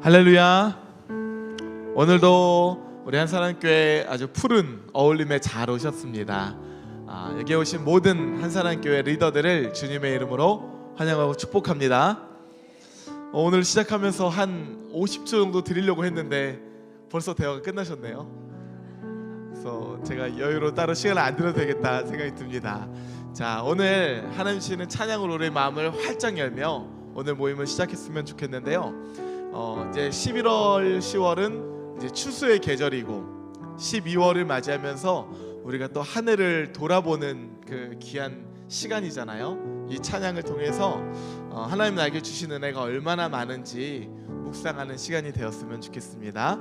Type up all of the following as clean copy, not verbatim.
할렐루야. 오늘도 우리 한사랑교회 아주 푸른 어울림에 잘 오셨습니다. 여기 오신 모든 한사랑교회 리더들을 주님의 이름으로 환영하고 축복합니다. 오늘 시작하면서 한 50초 정도 드리려고 했는데 벌써 대화가 끝나셨네요. 그래서 제가 여유로 따로 시간을 안 들어도 되겠다 생각이 듭니다. 자, 오늘 하나님 주시는 찬양으로 우리의 마음을 활짝 열며 오늘 모임을 시작했으면 좋겠는데요. 이제 11월, 10월은 이제 추수의 계절이고 12월을 맞이하면서 우리가 또 하늘을 돌아보는 그 귀한 시간이잖아요. 이 찬양을 통해서 하나님 나에게 주신 은혜가 얼마나 많은지 묵상하는 시간이 되었으면 좋겠습니다.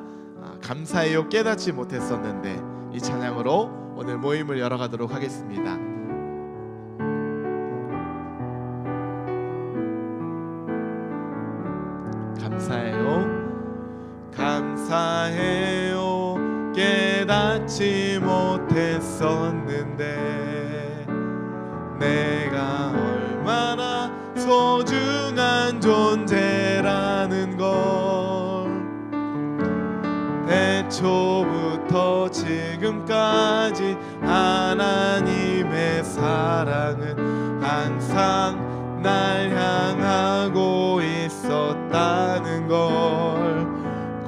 감사해요 깨닫지 못했었는데 이 찬양으로 오늘 모임을 열어가도록 하겠습니다. 감사해요 깨닫지 못했었는데 내가 얼마나 소중한 존재라는 걸 태초부터 지금까지 하나님의 사랑은 항상 날 향하고 있었다는 걸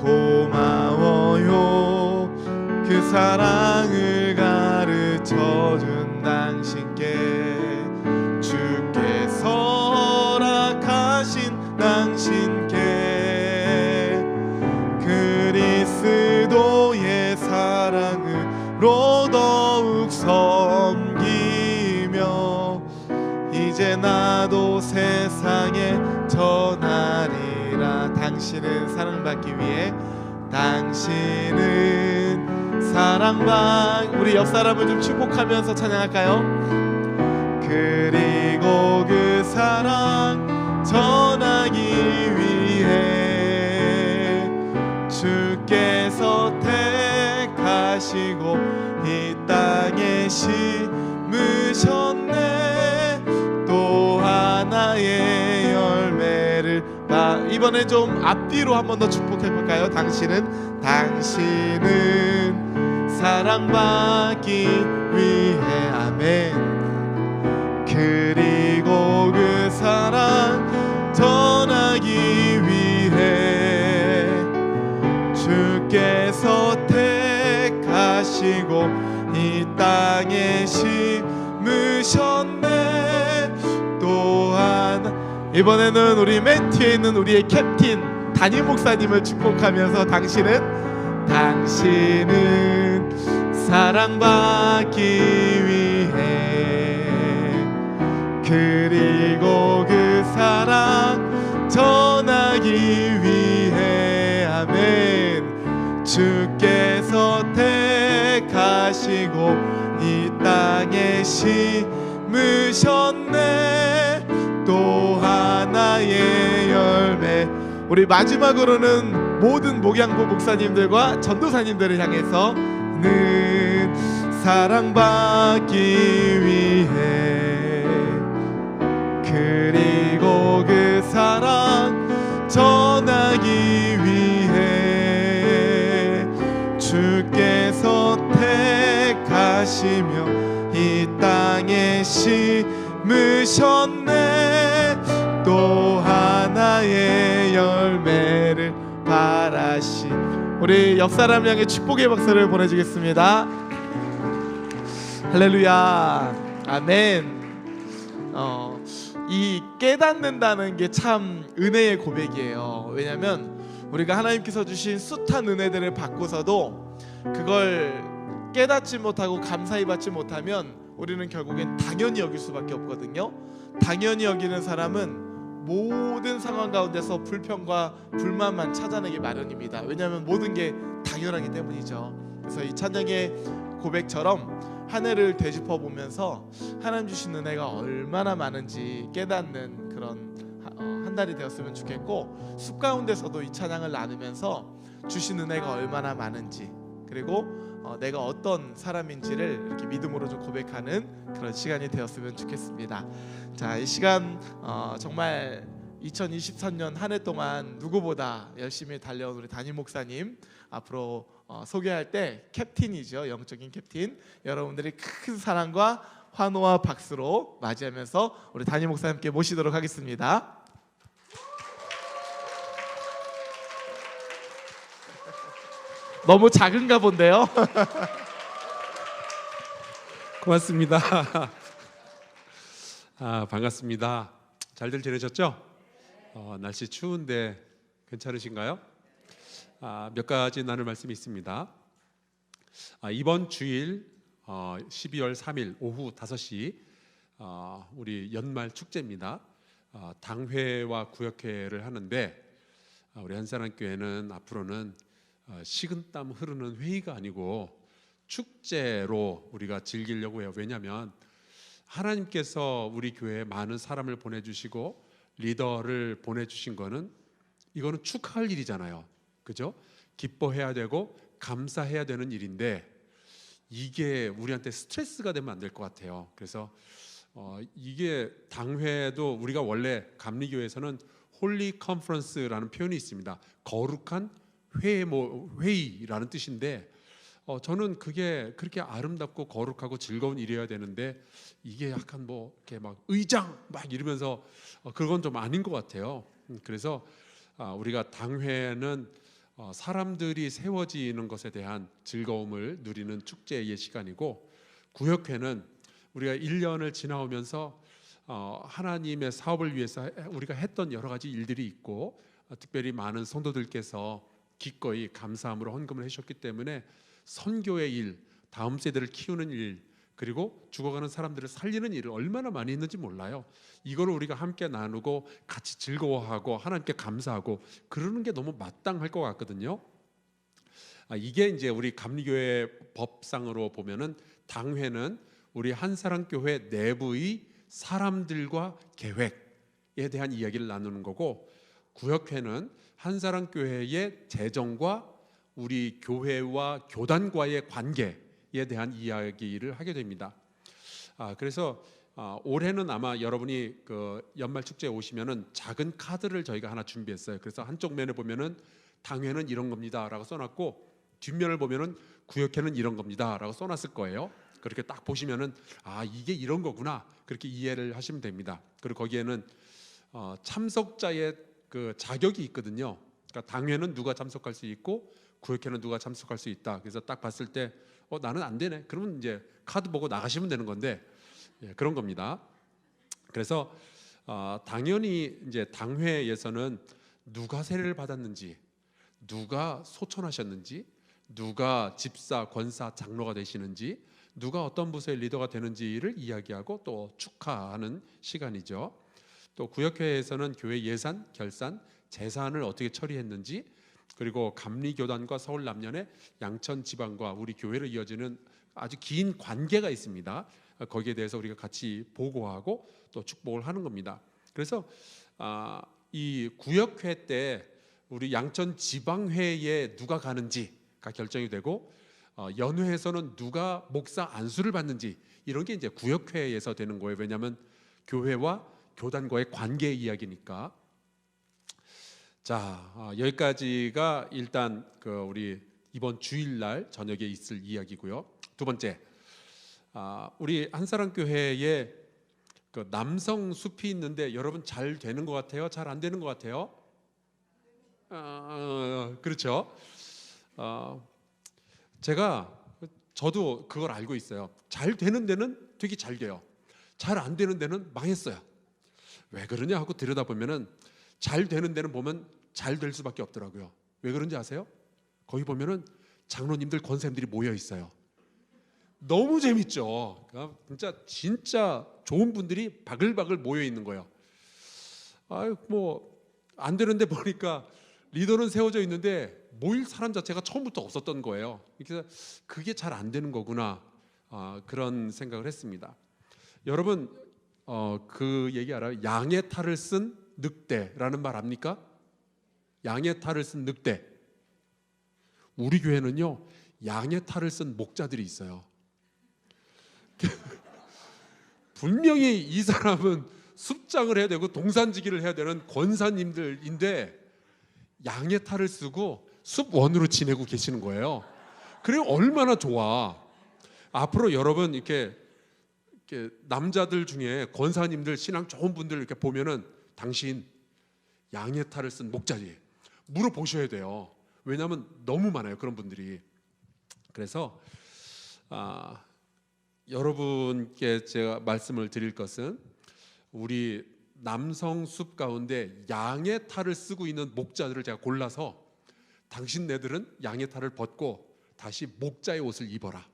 고마워요. 그 사랑을 가르쳐준 당신께 주께서 허락하신 당신께 그리스도의 사랑으로 더욱 섬기며 이제 나도 세상에 전하리라. 당신은 사랑받기 위해 당신은 우리 옆 사람을 좀 축복하면서 찬양할까요? 그리고 그 사랑 전하기 위해 주께서 택하시고 이 땅에 심으셨네. 또 하나의 열매를 이번에 좀 앞뒤로 한 번 더 축복해볼까요? 당신은 사랑받기 위해 아멘. 그리고 그 사랑 전하기 위해 주께서 택하시고 이 땅에 심으셨네. 또한 이번에는 우리 맨 뒤에 있는 우리의 캡틴 담임 목사님을 축복하면서 당신은 사랑받기 위해 그리고 그 사랑 전하기 위해 아멘. 주께서 택하시고 이 땅에 심으셨네. 또 하나의 열매. 우리 마지막으로는 모든 목양부 목사님들과 전도사님들을 향해서 는 사랑받기 위해 그리고 그 사랑 전하기 위해 주께서 택하시며 이 땅에 심으셨네. 또 하나의 열매를 바라시. 우리 옆 사람 향해 축복의 박수를 보내주겠습니다. 할렐루야 아멘. 이 깨닫는다는 게 참 은혜의 고백이에요. 왜냐하면 우리가 하나님께서 주신 숱한 은혜들을 받고서도 그걸 깨닫지 못하고 감사히 받지 못하면 우리는 결국엔 당연히 여길 수밖에 없거든요. 당연히 여기는 사람은 모든 상황 가운데서 불평과 불만만 찾아내기 마련입니다. 왜냐하면 모든 게 당연하기 때문이죠. 그래서 이 찬양의 고백처럼 하늘을 되짚어 보면서 하나님 주신 은혜가 얼마나 많은지 깨닫는 그런 한 달이 되었으면 좋겠고, 숲 가운데서도 이 찬양을 나누면서 주신 은혜가 얼마나 많은지, 그리고 내가 어떤 사람인지를 이렇게 믿음으로 좀 고백하는 그런 시간이 되었으면 좋겠습니다. 자, 이 시간 정말 2023년 한 해 동안 누구보다 열심히 달려온 우리 담임 목사님 앞으로 소개할 때 캡틴이죠. 영적인 캡틴. 여러분들이 큰 사랑과 환호와 박수로 맞이하면서 우리 담임 목사님께 모시도록 하겠습니다. 너무 작은가 본데요. 고맙습니다. 반갑습니다. 잘들 지내셨죠? 날씨 추운데 괜찮으신가요? 몇 가지 나눌 말씀이 있습니다. 이번 주일 12월 3일 오후 5시 우리 연말 축제입니다. 당회와 구역회를 하는데 우리 한사랑교회는 앞으로는 식은땀 흐르는 회의가 아니고 축제로 우리가 즐기려고 해요. 왜냐하면 하나님께서 우리 교회에 많은 사람을 보내주시고 리더를 보내주신 거는 이거는 축하할 일이잖아요. 그죠? 기뻐해야 되고 감사해야 되는 일인데 이게 우리한테 스트레스가 되면 안 될 것 같아요. 그래서 이게 당회도 우리가 원래 감리교회에서는 홀리 컨퍼런스라는 표현이 있습니다. 거룩한 회의라는 뜻인데 저는 그게 그렇게 아름답고 거룩하고 즐거운 일이어야 되는데 이게 약간 뭐 이렇게 막 의장 막 이러면서 그건 좀 아닌 것 같아요. 그래서 우리가 당회는 사람들이 세워지는 것에 대한 즐거움을 누리는 축제의 시간이고 구역회는 우리가 1년을 지나오면서 하나님의 사업을 위해서 우리가 했던 여러 가지 일들이 있고 특별히 많은 성도들께서 기꺼이 감사함으로 헌금을 해주셨기 때문에 선교의 일, 다음 세대를 키우는 일, 그리고 죽어가는 사람들을 살리는 일을 얼마나 많이 했는지 몰라요. 이거를 우리가 함께 나누고 같이 즐거워하고 하나님께 감사하고 그러는 게 너무 마땅할 것 같거든요. 이게 이제 우리 감리교회 법상으로 보면은 당회는 우리 한사랑교회 내부의 사람들과 계획에 대한 이야기를 나누는 거고 구역회는 한사랑교회의 재정과 우리 교회와 교단과의 관계에 대한 이야기를 하게 됩니다. 그래서 올해는 아마 여러분이 그 연말 축제에 오시면은 작은 카드를 저희가 하나 준비했어요. 그래서 한쪽 면에 보면은 당회는 이런 겁니다라고 써놨고 뒷면을 보면은 구역회는 이런 겁니다라고 써놨을 거예요. 그렇게 딱 보시면은 이게 이런 거구나 그렇게 이해를 하시면 됩니다. 그리고 거기에는 참석자의 그 자격이 있거든요. 그러니까 당회는 누가 참석할 수 있고 구역회는 누가 참석할 수 있다. 그래서 딱 봤을 때 나는 안 되네. 그러면 이제 카드 보고 나가시면 되는 건데 그런 겁니다. 그래서 당연히 이제 당회에서는 누가 세례를 받았는지, 누가 소천하셨는지, 누가 집사, 권사, 장로가 되시는지, 누가 어떤 부서의 리더가 되는지를 이야기하고 또 축하하는 시간이죠. 또 구역회에서는 교회 예산, 결산, 재산을 어떻게 처리했는지 그리고 감리교단과 서울남년의 양천지방과 우리 교회로 이어지는 아주 긴 관계가 있습니다. 거기에 대해서 우리가 같이 보고하고 또 축복을 하는 겁니다. 그래서 이 구역회 때 우리 양천지방회에 누가 가는지가 결정이 되고 연회에서는 누가 목사 안수를 받는지 이런 게 이제 구역회에서 되는 거예요. 왜냐하면 교회와 교단과의 관계 이야기니까. 자, 여기까지가 일단 우리 이번 주일날 저녁에 있을 이야기고요. 두 번째, 우리 한사랑교회에 그 남성 숲이 있는데 여러분 잘 되는 것 같아요? 잘 안 되는 것 같아요? 그렇죠. 저도 그걸 알고 있어요. 잘 되는 데는 되게 잘 돼요. 잘 안 되는 데는 망했어요. 왜 그러냐 하고 들여다보면은 잘 되는 데는 보면 잘 될 수밖에 없더라고요. 왜 그런지 아세요? 거기 보면은 장로님들, 권사님들이 모여 있어요. 너무 재밌죠. 그러니까 진짜 좋은 분들이 바글바글 모여 있는 거예요. 뭐 안 되는데 보니까 리더는 세워져 있는데 모일 사람 자체가 처음부터 없었던 거예요. 그래서 그게 잘 안 되는 거구나 그런 생각을 했습니다. 여러분 그 얘기 알아요? 양의 탈을 쓴 늑대라는 말 압니까? 양의 탈을 쓴 늑대. 우리 교회는요 양의 탈을 쓴 목자들이 있어요. 분명히 이 사람은 숲장을 해야 되고 동산지기를 해야 되는 권사님들인데 양의 탈을 쓰고 숲원으로 지내고 계시는 거예요. 그래 얼마나 좋아. 앞으로 여러분 이렇게 남자들 중에 권사님들 신앙 좋은 분들 이렇게 보면은 당신 양의 탈을 쓴 목자지 물어보셔야 돼요. 왜냐하면 너무 많아요 그런 분들이. 그래서 여러분께 제가 말씀을 드릴 것은 우리 남성 숲 가운데 양의 탈을 쓰고 있는 목자들을 제가 골라서 당신네들은 양의 탈을 벗고 다시 목자의 옷을 입어라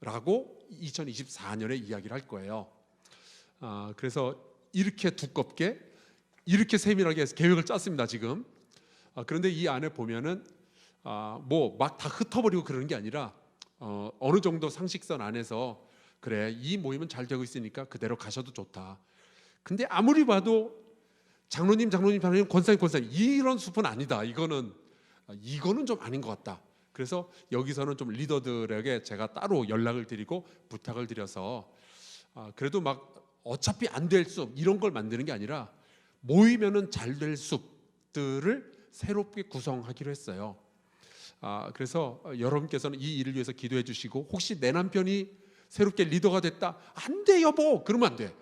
라고 2024년에 이야기를 할 거예요. 그래서 이렇게 두껍게 이렇게 세밀하게 해서 계획을 짰습니다 지금. 그런데 이 안에 보면은 뭐 막 다 흩어버리고 그러는 게 아니라 어느 정도 상식선 안에서 그래 이 모임은 잘 되고 있으니까 그대로 가셔도 좋다. 근데 아무리 봐도 장로님 권사님 이런 숲은 아니다. 이거는 좀 아닌 것 같다. 그래서 여기서는 좀 리더들에게 제가 따로 연락을 드리고 부탁을 드려서 그래도 막 어차피 안 될 숲 이런 걸 만드는 게 아니라 모이면은 잘 될 숲들을 새롭게 구성하기로 했어요. 그래서 여러분께서는 이 일을 위해서 기도해 주시고 혹시 내 남편이 새롭게 리더가 됐다 안 돼 여보 그러면 안 돼.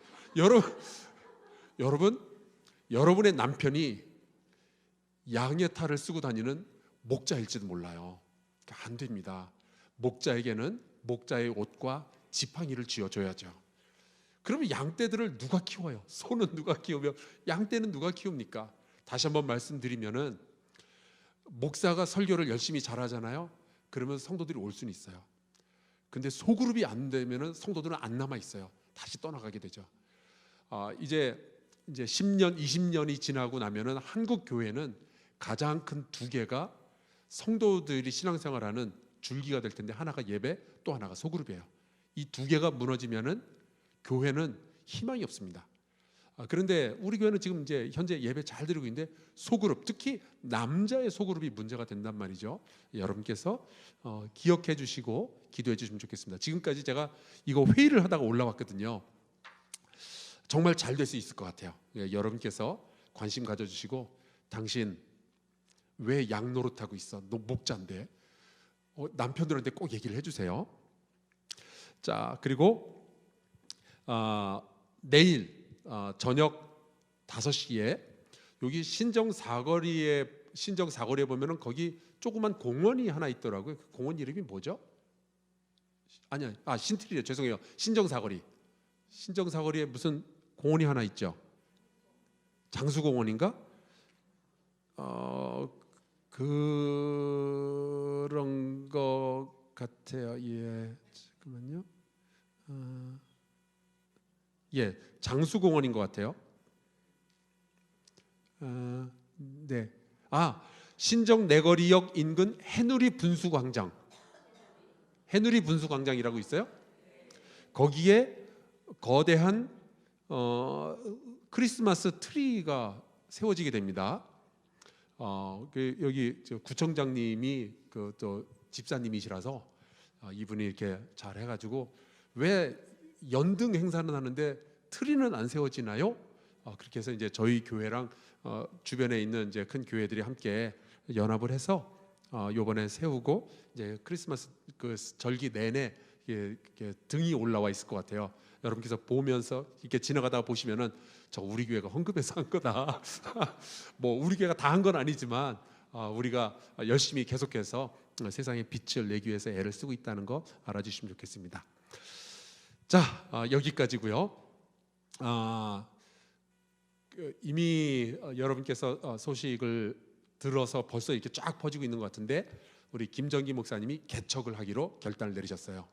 여러분의 남편이 양의 탈을 쓰고 다니는 목자일지도 몰라요. 안 됩니다. 목자에게는 목자의 옷과 지팡이를 쥐어줘야죠. 그러면 양떼들을 누가 키워요? 소는 누가 키우며 양떼는 누가 키웁니까? 다시 한번 말씀드리면은 목사가 설교를 열심히 잘하잖아요. 그러면 성도들이 올 수는 있어요. 근데 소그룹이 안 되면은 성도들은 안 남아 있어요. 다시 떠나가게 되죠. 이제 10년, 20년이 지나고 나면은 한국 교회는 가장 큰 두 개가 성도들이 신앙생활하는 줄기가 될 텐데 하나가 예배, 또 하나가 소그룹이에요. 이 두 개가 무너지면은 교회는 희망이 없습니다. 그런데 우리 교회는 지금 이제 현재 예배 잘 드리고 있는데 소그룹, 특히 남자의 소그룹이 문제가 된단 말이죠. 여러분께서 기억해 주시고 기도해 주시면 좋겠습니다. 지금까지 제가 이거 회의를 하다가 올라왔거든요. 정말 잘 될 수 있을 것 같아요. 여러분께서 관심 가져주시고 당신 왜 양 노릇하고 있어? 너 목자인데. 남편들한테 꼭 얘기를 해주세요. 자, 그리고 내일 저녁 5시에 여기 신정 사거리에 보면은 거기 조그만 공원이 하나 있더라고요. 그 공원 이름이 뭐죠? 아니요, 신트리요. 죄송해요. 신정 사거리에 무슨 공원이 하나 있죠. 장수공원인가? 그런 것 같아요. 예, 잠깐만요. 예, 장수공원인 것 같아요. 네. 신정 내거리역 인근 해누리 분수광장이라고 있어요. 거기에 거대한 크리스마스 트리가 세워지게 됩니다. 여기 구청장님이 또 집사님이시라서 이분이 이렇게 잘 해가지고 왜 연등 행사는 하는데 트리는 안 세워지나요? 그렇게 해서 이제 저희 교회랑 주변에 있는 이제 큰 교회들이 함께 연합을 해서 요번에 세우고 이제 크리스마스 그 절기 내내 이렇게 등이 올라와 있을 것 같아요. 여러분께서 보면서 이렇게 지나가다가 보시면은 저 우리 교회가 헌금해서 한 거다. 뭐 우리 교회가 다 한 건 아니지만 우리가 열심히 계속해서 세상에 빛을 내기 위해서 애를 쓰고 있다는 거 알아주시면 좋겠습니다. 자, 여기까지고요. 이미 여러분께서 소식을 들어서 벌써 이렇게 쫙 퍼지고 있는 것 같은데 우리 김정기 목사님이 개척을 하기로 결단을 내리셨어요.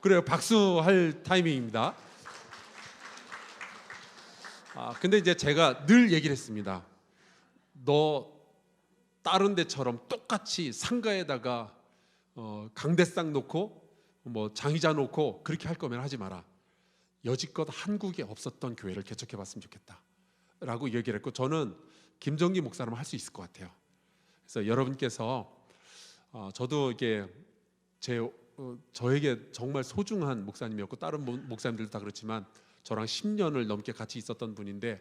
그래요. 박수할 타이밍입니다. 근데 이제 제가 늘 얘기를 했습니다. 너 다른 데처럼 똑같이 상가에다가 강대상 놓고 뭐 장의자 놓고 그렇게 할 거면 하지 마라. 여지껏 한국에 없었던 교회를 개척해 봤으면 좋겠다 라고 얘기를 했고, 저는 김정기 목사라면 할 수 있을 것 같아요. 그래서 여러분께서 저도 이게 제 저에게 정말 소중한 목사님이었고 다른 목사님들도 다 그렇지만 저랑 10년을 넘게 같이 있었던 분인데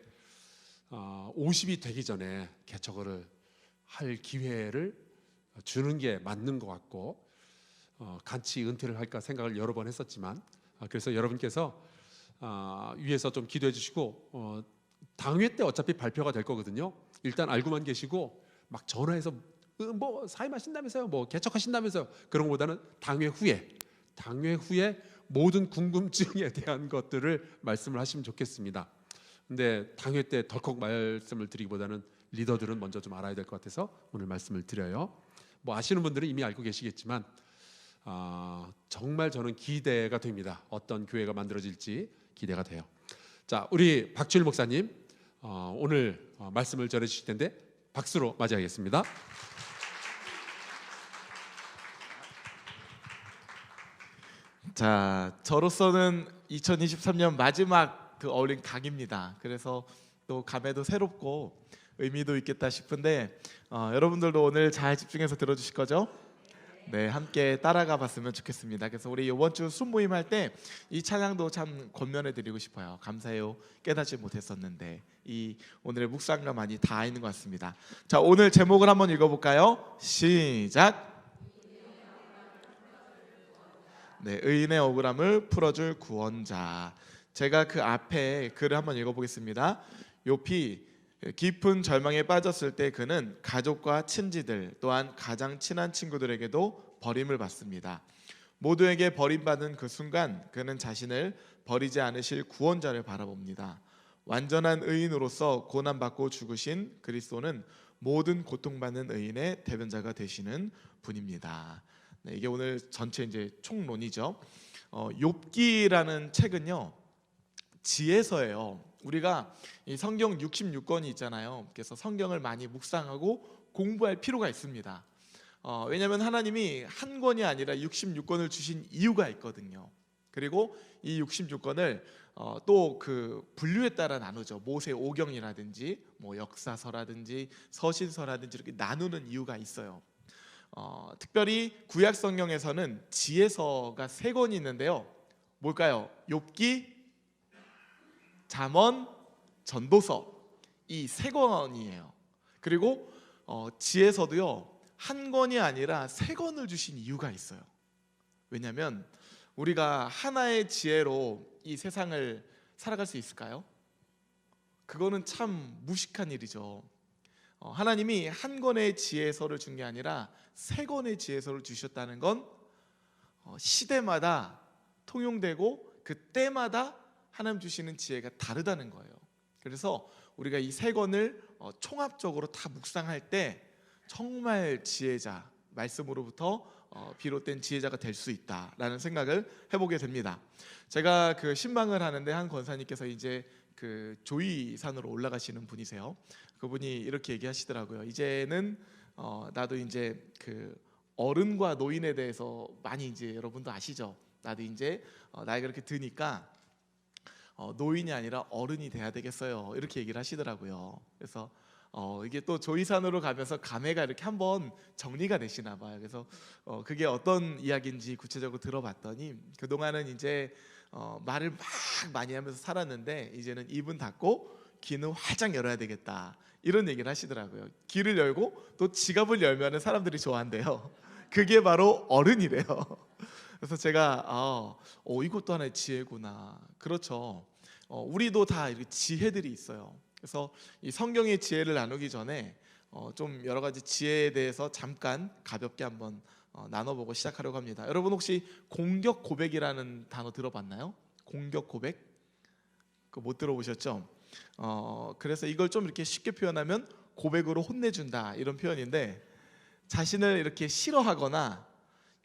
50이 되기 전에 개척을 할 기회를 주는 게 맞는 것 같고 같이 은퇴를 할까 생각을 여러 번 했었지만 그래서 여러분께서 위에서 좀 기도해 주시고 당회 때 어차피 발표가 될 거거든요. 일단 알고만 계시고 막 전화해서 뭐 사임하신다면서요, 뭐 개척하신다면서요, 그런 것보다는 당회 후에 모든 궁금증에 대한 것들을 말씀을 하시면 좋겠습니다. 근데 당회 때 덜컥 말씀을 드리기보다는 리더들은 먼저 좀 알아야 될 것 같아서 오늘 말씀을 드려요. 뭐 아시는 분들은 이미 알고 계시겠지만 정말 저는 기대가 됩니다. 어떤 교회가 만들어질지 기대가 돼요. 자, 우리 박주일 목사님 오늘 말씀을 전해 주실 텐데 박수로 맞이하겠습니다. 자, 저로서는 2023년 마지막 그 어울림 강입니다. 그래서 또 감회도 새롭고 의미도 있겠다 싶은데 여러분들도 오늘 잘 집중해서 들어주실 거죠? 네, 함께 따라가 봤으면 좋겠습니다. 그래서 우리 이번 주 순모임 할 때 이 찬양도 참 권면해 드리고 싶어요. 감사해요. 깨닫지 못했었는데 이 오늘의 묵상과 많이 닿아 있는 것 같습니다. 자, 오늘 제목을 한번 읽어볼까요? 시작. 네, 의인의 억울함을 풀어줄 구원자. 제가 그 앞에 글을 한번 읽어보겠습니다. 욥이 깊은 절망에 빠졌을 때 그는 가족과 친지들 또한 가장 친한 친구들에게도 버림을 받습니다. 모두에게 버림받은 그 순간 그는 자신을 버리지 않으실 구원자를 바라봅니다. 완전한 의인으로서 고난받고 죽으신 그리스도는 모든 고통받는 의인의 대변자가 되시는 분입니다. 네, 이게 오늘 전체 이제 총론이죠. 욥기라는 책은요 지혜서예요. 우리가 이 성경 66권이 있잖아요. 그래서 성경을 많이 묵상하고 공부할 필요가 있습니다. 왜냐하면 하나님이 한 권이 아니라 66권을 주신 이유가 있거든요. 그리고 이 66권을 또 그 분류에 따라 나누죠. 모세 오경이라든지 뭐 역사서라든지 서신서라든지 이렇게 나누는 이유가 있어요. 특별히 구약 성경에서는 지혜서가 3권이 있는데요. 뭘까요? 욥기, 잠언, 전도서 이 3권이에요. 그리고 지혜서도요 한 권이 아니라 3권을 주신 이유가 있어요. 왜냐하면 우리가 하나의 지혜로 이 세상을 살아갈 수 있을까요? 그거는 참 무식한 일이죠. 하나님이 한 권의 지혜서를 준 게 아니라 3권의 지혜서를 주셨다는 건 시대마다 통용되고 그때마다 하나님 주시는 지혜가 다르다는 거예요. 그래서 우리가 이 3권을 총합적으로 다 묵상할 때 정말 지혜자, 말씀으로부터 비롯된 지혜자가 될 수 있다라는 생각을 해보게 됩니다. 제가 그 신방을 하는데 한 권사님께서 이제 그 조이산으로 올라가시는 분이세요. 그분이 이렇게 얘기하시더라고요. 이제는 나도 이제 그 어른과 노인에 대해서 많이 이제 여러분도 아시죠? 나도 이제 나이가 그렇게 드니까 노인이 아니라 어른이 돼야 되겠어요. 이렇게 얘기를 하시더라고요. 그래서 이게 또 조이산으로 가면서 감회가 이렇게 한번 정리가 되시나 봐요. 그래서 그게 어떤 이야기인지 구체적으로 들어봤더니 그동안은 이제 말을 막 많이 하면서 살았는데 이제는 입은 닫고 귀는 활짝 열어야 되겠다 이런 얘기를 하시더라고요. 귀를 열고 또 지갑을 열면 사람들이 좋아한대요. 그게 바로 어른이래요. 그래서 제가 이것도 하나의 지혜구나. 그렇죠. 우리도 다 이렇게 지혜들이 있어요. 그래서 이 성경의 지혜를 나누기 전에 좀 여러 가지 지혜에 대해서 잠깐 가볍게 한번 나눠보고 시작하려고 합니다. 여러분 혹시 공격 고백이라는 단어 들어봤나요? 공격 고백? 그거 못 들어보셨죠? 그래서 이걸 좀 이렇게 쉽게 표현하면 고백으로 혼내준다 이런 표현인데 자신을 이렇게 싫어하거나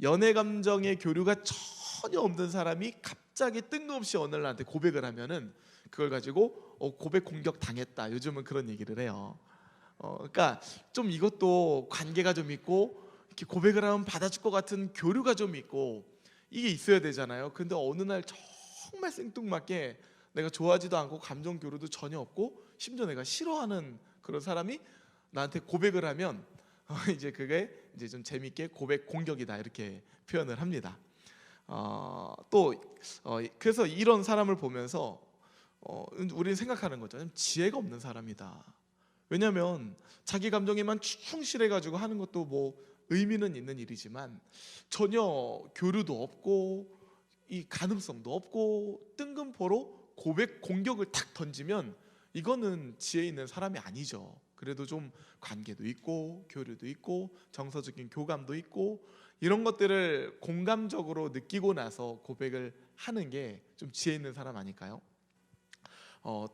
연애 감정의 교류가 전혀 없는 사람이 갑자기 뜬금없이 어느 날 나한테 고백을 하면은 그걸 가지고 고백 공격 당했다. 요즘은 그런 얘기를 해요. 그러니까 좀 이것도 관계가 좀 있고 이렇게 고백을 하면 받아줄 것 같은 교류가 좀 있고 이게 있어야 되잖아요. 근데 어느 날 정말 생뚱맞게 내가 좋아하지도 않고 감정 교류도 전혀 없고 심지어 내가 싫어하는 그런 사람이 나한테 고백을 하면 이제 그게 이제 좀 재밌게 고백 공격이다 이렇게 표현을 합니다. 그래서 이런 사람을 보면서 우리는 생각하는 거죠. 지혜가 없는 사람이다. 왜냐하면 자기 감정에만 충실해가지고 하는 것도 뭐 의미는 있는 일이지만 전혀 교류도 없고 이 가능성도 없고 뜬금포로 고백 공격을 탁 던지면 이거는 지혜 있는 사람이 아니죠. 그래도 좀 관계도 있고 교류도 있고 정서적인 교감도 있고 이런 것들을 공감적으로 느끼고 나서 고백을 하는 게 좀 지혜 있는 사람 아닐까요?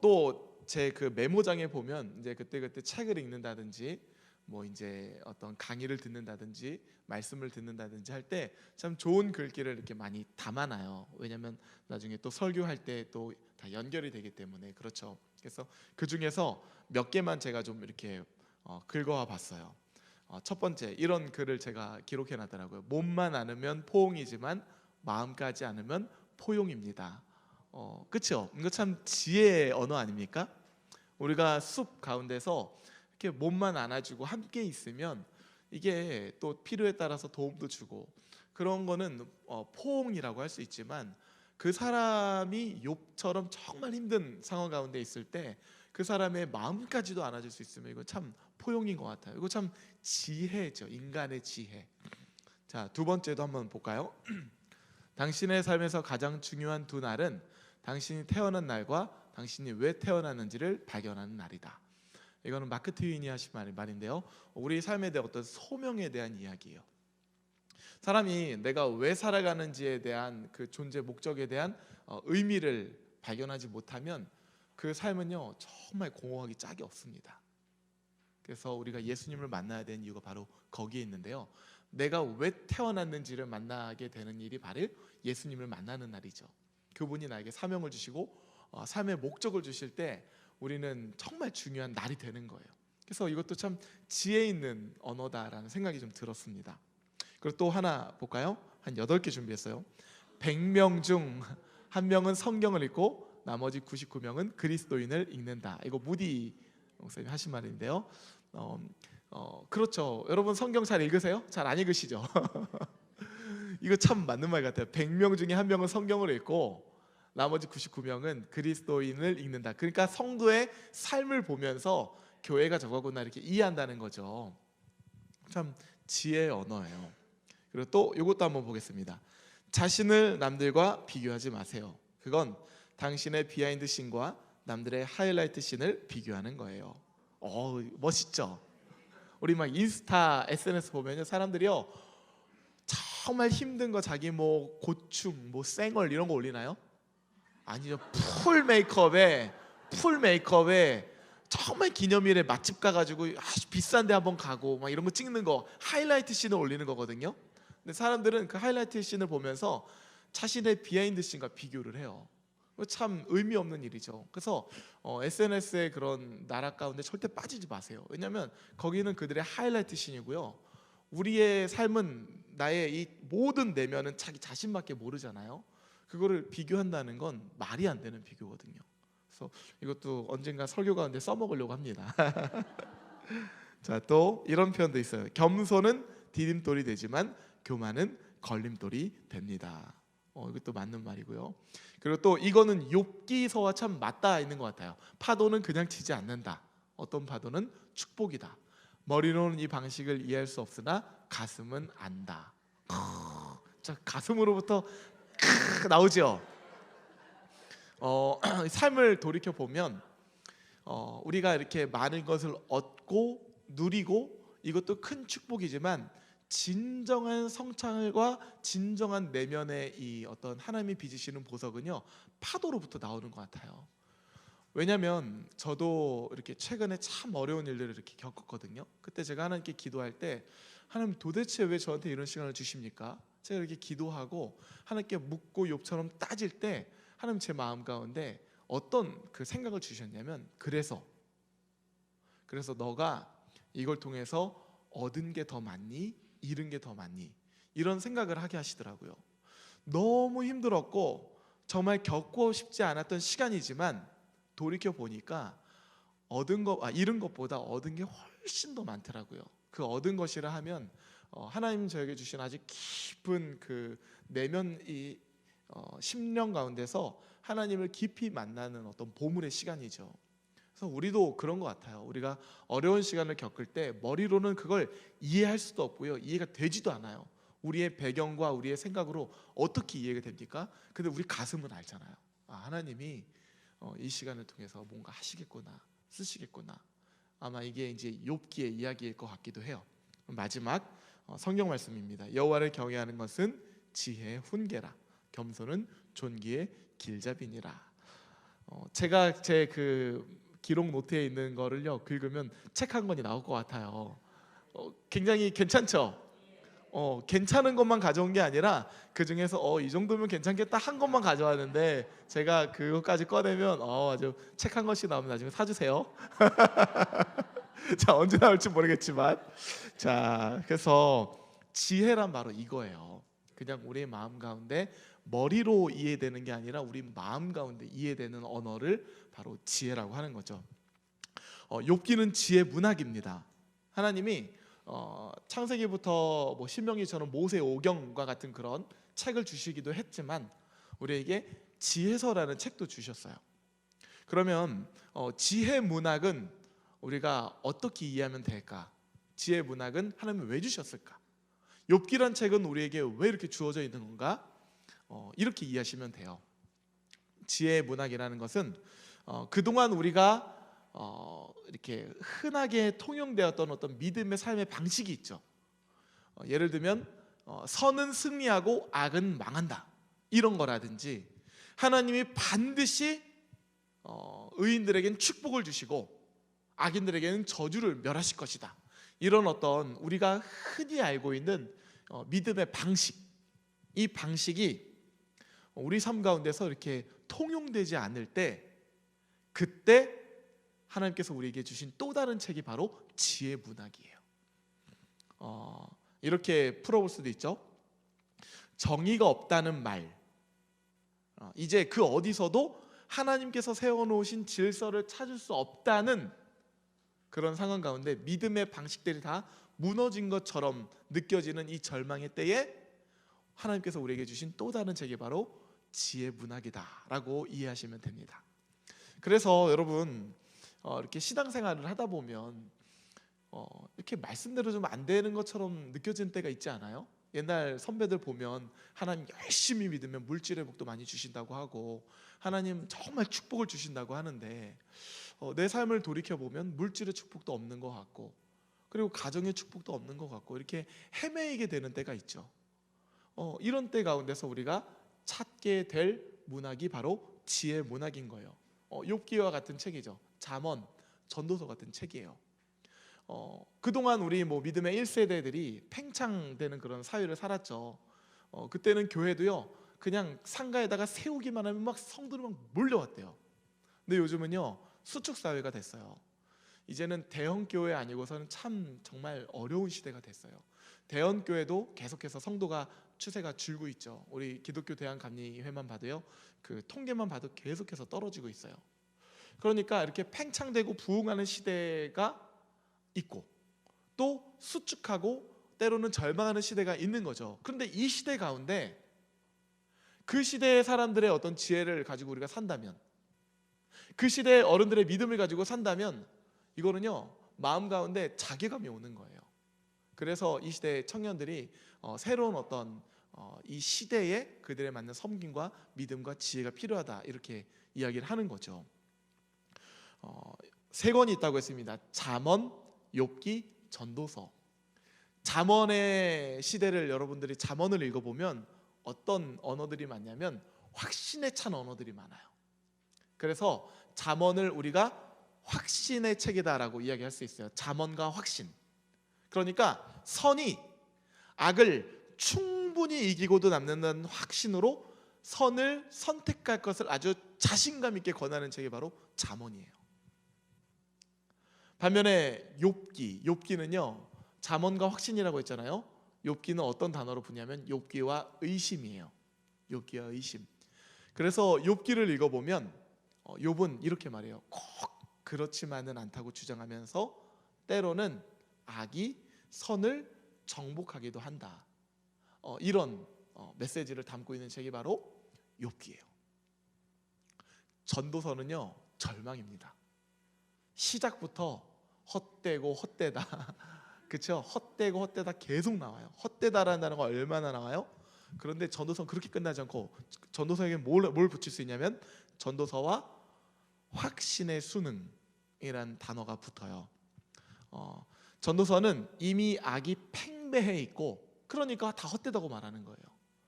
또 제 그 메모장에 보면 이제 그때 책을 읽는다든지 뭐 이제 어떤 강의를 듣는다든지 말씀을 듣는다든지 할 때 참 좋은 글귀를 이렇게 많이 담아놔요. 왜냐하면 나중에 또 설교할 때 또 다 연결이 되기 때문에. 그렇죠. 그래서 그 중에서 몇 개만 제가 좀 이렇게 긁어와 봤어요. 첫 번째 이런 글을 제가 기록해 놨더라고요. 몸만 않으면 포옹이지만 마음까지 않으면 포용입니다. 그렇죠? 이거 참 지혜의 언어 아닙니까? 우리가 숲 가운데서 이렇게 몸만 안아주고 함께 있으면 이게 또 필요에 따라서 도움도 주고 그런 거는 포옹이라고 할 수 있지만 그 사람이 욥처럼 정말 힘든 상황 가운데 있을 때 그 사람의 마음까지도 안아줄 수 있으면 이거 참 포용인 것 같아요. 이거 참 지혜죠. 인간의 지혜. 자, 두 번째도 한번 볼까요? 당신의 삶에서 가장 중요한 두 날은 당신이 태어난 날과 당신이 왜 태어났는지를 발견하는 날이다. 이거는 마크 트윈이 하신 말인데요. 우리 삶에 대한 어떤 소명에 대한 이야기예요. 사람이 내가 왜 살아가는지에 대한 그 존재 목적에 대한 의미를 발견하지 못하면 그 삶은요 정말 공허하기 짝이 없습니다. 그래서 우리가 예수님을 만나야 되는 이유가 바로 거기에 있는데요. 내가 왜 태어났는지를 만나게 되는 일이 바로 예수님을 만나는 날이죠. 그분이 나에게 사명을 주시고 삶의 목적을 주실 때 우리는 정말 중요한 날이 되는 거예요. 그래서 이것도 참 지혜 있는 언어다라는 생각이 좀 들었습니다. 그리고 또 하나 볼까요? 한 8개 준비했어요. 100명 중 1명은 성경을 읽고 나머지 99명은 그리스도인을 읽는다. 이거 무디 목사님 하신 말인데요. 그렇죠. 여러분 성경 잘 읽으세요? 잘 안 읽으시죠? 이거 참 맞는 말 같아요. 100명 중에 1명은 성경을 읽고 나머지 99명은 그리스도인을 읽는다. 그러니까 성도의 삶을 보면서 교회가 저거구나 이렇게 이해한다는 거죠. 참 지혜의 언어예요. 그리고 또 이것도 한번 보겠습니다. 자신을 남들과 비교하지 마세요. 그건 당신의 비하인드 씬과 남들의 하이라이트 씬을 비교하는 거예요. 멋있죠? 우리 막 인스타 SNS 보면요 사람들이요 정말 힘든 거 자기 뭐 고충 뭐 쌩얼 이런 거 올리나요? 아니죠. 풀 메이크업에 정말 기념일에 맛집 가가지고 아주 비싼데 한번 가고 막 이런 거 찍는 거 하이라이트 씬을 올리는 거거든요. 근데 사람들은 그 하이라이트 씬을 보면서 자신의 비하인드 씬과 비교를 해요. 참 의미 없는 일이죠. 그래서 SNS의 그런 나락 가운데 절대 빠지지 마세요. 왜냐하면 거기는 그들의 하이라이트 씬이고요. 우리의 삶은 나의 이 모든 내면은 자기 자신밖에 모르잖아요. 그거를 비교한다는 건 말이 안 되는 비교거든요. 그래서 이것도 언젠가 설교 가운데 써먹으려고 합니다. 자, 또 이런 표현도 있어요. 겸손은 디딤돌이 되지만 교만은 걸림돌이 됩니다. 이것도 맞는 말이고요. 그리고 또 이거는 욥기서와 참 맞닿아 있는 것 같아요. 파도는 그냥 치지 않는다. 어떤 파도는 축복이다. 머리로는 이 방식을 이해할 수 없으나 가슴은 안다. 자, 가슴으로부터 나오죠. 삶을 돌이켜 보면 우리가 이렇게 많은 것을 얻고 누리고 이것도 큰 축복이지만 진정한 성찰과 진정한 내면의 이 어떤 하나님이 빚으시는 보석은요 파도로부터 나오는 것 같아요. 왜냐하면 저도 이렇게 최근에 참 어려운 일들을 이렇게 겪었거든요. 그때 제가 하나님께 기도할 때 하나님 도대체 왜 저한테 이런 시간을 주십니까? 제가 이렇게 기도하고 하나님께 묻고 욥처럼 따질 때 하나님 제 마음 가운데 어떤 그 생각을 주셨냐면 그래서 너가 이걸 통해서 얻은 게 더 많니? 잃은 게 더 많니? 이런 생각을 하게 하시더라고요. 너무 힘들었고 정말 겪고 싶지 않았던 시간이지만 돌이켜 보니까 잃은 것보다 얻은 게 훨씬 더 많더라고요. 그 얻은 것이라 하면 하나님 저에게 주신 아주 깊은 그 내면 이 심령 가운데서 하나님을 깊이 만나는 어떤 보물의 시간이죠. 그래서 우리도 그런 것 같아요. 우리가 어려운 시간을 겪을 때 머리로는 그걸 이해할 수도 없고요, 이해가 되지도 않아요. 우리의 배경과 우리의 생각으로 어떻게 이해가 됩니까? 근데 우리 가슴은 알잖아요. 하나님이 이 시간을 통해서 뭔가 하시겠구나, 쓰시겠구나. 아마 이게 이제 욥기의 이야기일 것 같기도 해요. 마지막 성경 말씀입니다. 여호와를 경외하는 것은 지혜의 훈계라, 겸손은 존귀의 길잡이니라. 제가 제 그 기록 노트에 있는 거를요 긁으면 책 한 권이 나올 것 같아요. 굉장히 괜찮죠? 괜찮은 것만 가져온 게 아니라 그 중에서 이 정도면 괜찮겠다 한 것만 가져왔는데, 제가 그것까지 꺼내면 아주 책 한 권씩 나오면 나중에 사주세요. 자, 언제 나올지 모르겠지만, 자, 그래서 지혜란 바로 이거예요. 그냥 우리의 마음 가운데 머리로 이해되는 게 아니라 우리 마음 가운데 이해되는 언어를 바로 지혜라고 하는 거죠. 욥기는 지혜 문학입니다. 하나님이 창세기부터 신명기처럼 모세오경과 같은 그런 책을 주시기도 했지만 우리에게 지혜서라는 책도 주셨어요. 그러면 지혜 문학은 우리가 어떻게 이해하면 될까? 지혜 문학은 하나님이 왜 주셨을까? 욥기란 책은 우리에게 왜 이렇게 주어져 있는 건가? 이렇게 이해하시면 돼요. 지혜 문학이라는 것은 그동안 우리가 이렇게 흔하게 통용되었던 어떤 믿음의 삶의 방식이 있죠. 예를 들면 선은 승리하고 악은 망한다, 이런 거라든지, 하나님이 반드시 의인들에게는 축복을 주시고 악인들에게는 저주를 멸하실 것이다, 이런 어떤 우리가 흔히 알고 있는 믿음의 방식, 이 방식이 우리 삶 가운데서 이렇게 통용되지 않을 때, 그때 하나님께서 우리에게 주신 또 다른 책이 바로 지혜 문학이에요. 이렇게 풀어볼 수도 있죠. 정의가 없다는 말, 이제 그 어디서도 하나님께서 세워놓으신 질서를 찾을 수 없다는 그런 상황 가운데 믿음의 방식들이 다 무너진 것처럼 느껴지는 이 절망의 때에 하나님께서 우리에게 주신 또 다른 책이 바로 지혜 문학이다라고 이해하시면 됩니다. 그래서 여러분 이렇게 신앙생활을 하다 보면 이렇게 말씀대로 좀 안 되는 것처럼 느껴지는 때가 있지 않아요? 옛날 선배들 보면 하나님 열심히 믿으면 물질의 복도 많이 주신다고 하고 하나님 정말 축복을 주신다고 하는데 내 삶을 돌이켜보면 물질의 축복도 없는 것 같고, 그리고 가정의 축복도 없는 것 같고, 이렇게 헤매이게 되는 때가 있죠. 이런 때 가운데서 우리가 찾게 될 문학이 바로 지혜 문학인 거예요. 욥기와 같은 책이죠. 잠언, 전도서 같은 책이에요. 그동안 우리 믿음의 1세대들이 팽창되는 그런 사회를 살았죠. 그때는 교회도요 그냥 상가에다가 세우기만 하면 막 성도들이 막 몰려왔대요. 근데 요즘은요 수축 사회가 됐어요. 이제는 대형 교회 아니고서는 참 정말 어려운 시대가 됐어요. 대형 교회도 계속해서 성도가 추세가 줄고 있죠. 우리 기독교 대한감리회만 봐도요 그 통계만 봐도 계속해서 떨어지고 있어요. 그러니까 이렇게 팽창되고 부흥하는 시대가 있고 또 수축하고 때로는 절망하는 시대가 있는 거죠. 그런데 이 시대 가운데 그 시대의 사람들의 어떤 지혜를 가지고 우리가 산다면, 그 시대의 어른들의 믿음을 가지고 산다면 이거는요 마음 가운데 자괴감이 오는 거예요. 그래서 이 시대의 청년들이 새로운 어떤 이 시대에 그들에 맞는 섬김과 믿음과 지혜가 필요하다, 이렇게 이야기를 하는 거죠. 세 권이 있다고 했습니다. 잠언, 욥기, 전도서. 잠언의 시대를 여러분들이 잠언을 읽어보면 어떤 언어들이 많냐면 확신에 찬 언어들이 많아요. 그래서 잠언을 우리가 확신의 책이다라고 이야기할 수 있어요. 잠언과 확신. 그러니까 선이 악을 충분히 이기고도 남는다는 확신으로 선을 선택할 것을 아주 자신감 있게 권하는 책이 바로 잠언이에요. 반면에 욥기는요 잠언과 확신이라고 했잖아요. 욥기는 어떤 단어로 부냐면 욥기와 의심이에요. 욥기와 의심. 그래서 욥기를 읽어보면 욥은 이렇게 말해요. 꼭 그렇지만은 않다고 주장하면서 때로는 악이 선을 정복하기도 한다, 이런 메시지를 담고 있는 책이 바로 욥기예요. 전도서는요 절망입니다. 시작부터 헛되고 헛되다 그렇죠? 헛되고 헛되다 계속 나와요. 헛되다라는 단어가 얼마나 나와요? 그런데 전도서는 그렇게 끝나지 않고 전도서에게 뭘 붙일 수 있냐면 전도서와 확신의 수능이란 단어가 붙어요. 전도서는 이미 악이 팽배해 있고 그러니까 다 헛되다고 말하는 거예요.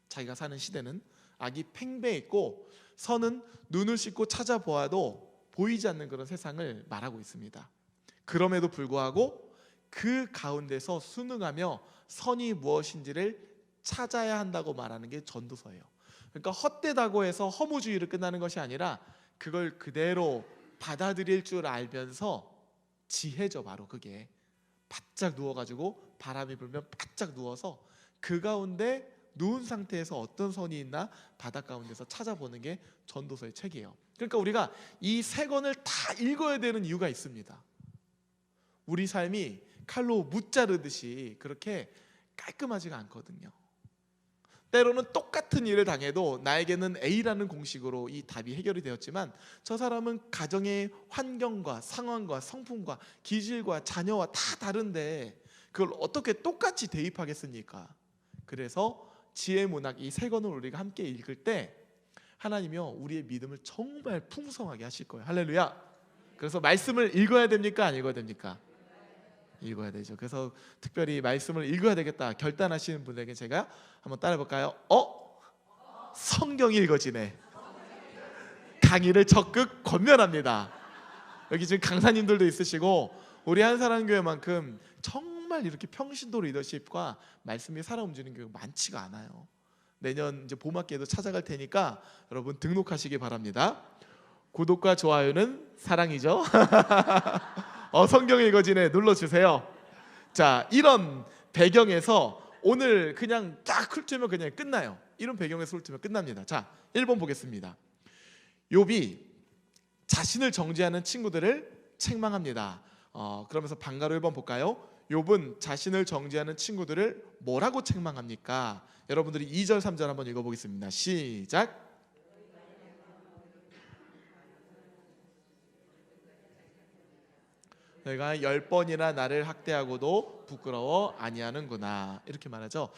자기가 사는 시대는 악이 팽배해 있고 선은 눈을 씻고 찾아보아도 보이지 않는 그런 세상을 말하고 있습니다. 그럼에도 불구하고 그 가운데서 순응하며 선이 무엇인지를 찾아야 한다고 말하는 게 전도서예요. 그러니까 헛되다고 해서 허무주의로 끝나는 것이 아니라 그걸 그대로 받아들일 줄 알면서 지혜죠. 바로 그게 바짝 누워가지고 바람이 불면 바짝 누워서 그 가운데 누운 상태에서 어떤 선이 있나 바닥 가운데서 찾아보는 게 전도서의 책이에요. 그러니까 우리가 이 세 권을 다 읽어야 되는 이유가 있습니다. 우리 삶이 칼로 무자르듯이 그렇게 깔끔하지가 않거든요. 때로는 똑같은 일을 당해도 나에게는 A라는 공식으로 이 답이 해결이 되었지만 저 사람은 가정의 환경과 상황과 성품과 기질과 자녀와 다 다른데 그걸 어떻게 똑같이 대입하겠습니까? 그래서 지혜 문학 이 세 권을 우리가 함께 읽을 때 하나님이요 우리의 믿음을 정말 풍성하게 하실 거예요. 할렐루야. 그래서 말씀을 읽어야 됩니까? 안 읽어야 됩니까? 읽어야 되죠. 그래서 특별히 말씀을 읽어야 되겠다 결단하시는 분에게 제가 한번 따라 볼까요? 성경이 읽어지네. 강의를 적극 권면합니다. 여기 지금 강사님들도 있으시고 우리 한사랑교회만큼 정말 이렇게 평신도 리더십과 말씀이 살아 움직이는 교회가 많지가 않아요. 내년 이제 봄학기에도 찾아갈 테니까 여러분 등록하시기 바랍니다. 구독과 좋아요는 사랑이죠. 성경이 읽어지네 눌러주세요. 자, 이런 배경에서 오늘 그냥 딱 훑으면 그냥 끝나요. 이런 배경에서 훑으면 끝납니다. 자, 1번 보겠습니다. 욥이 자신을 정죄하는 친구들을 책망합니다. 그러면서 방가로 1번 볼까요? 욥은 자신을 정죄하는 친구들을 뭐라고 책망합니까? 여러분들이 2절 3절 한번 읽어보겠습니다. 시작. 너희가 10번이나 나를 학대하고도 부끄러워 아니하는구나 이렇게 말하죠.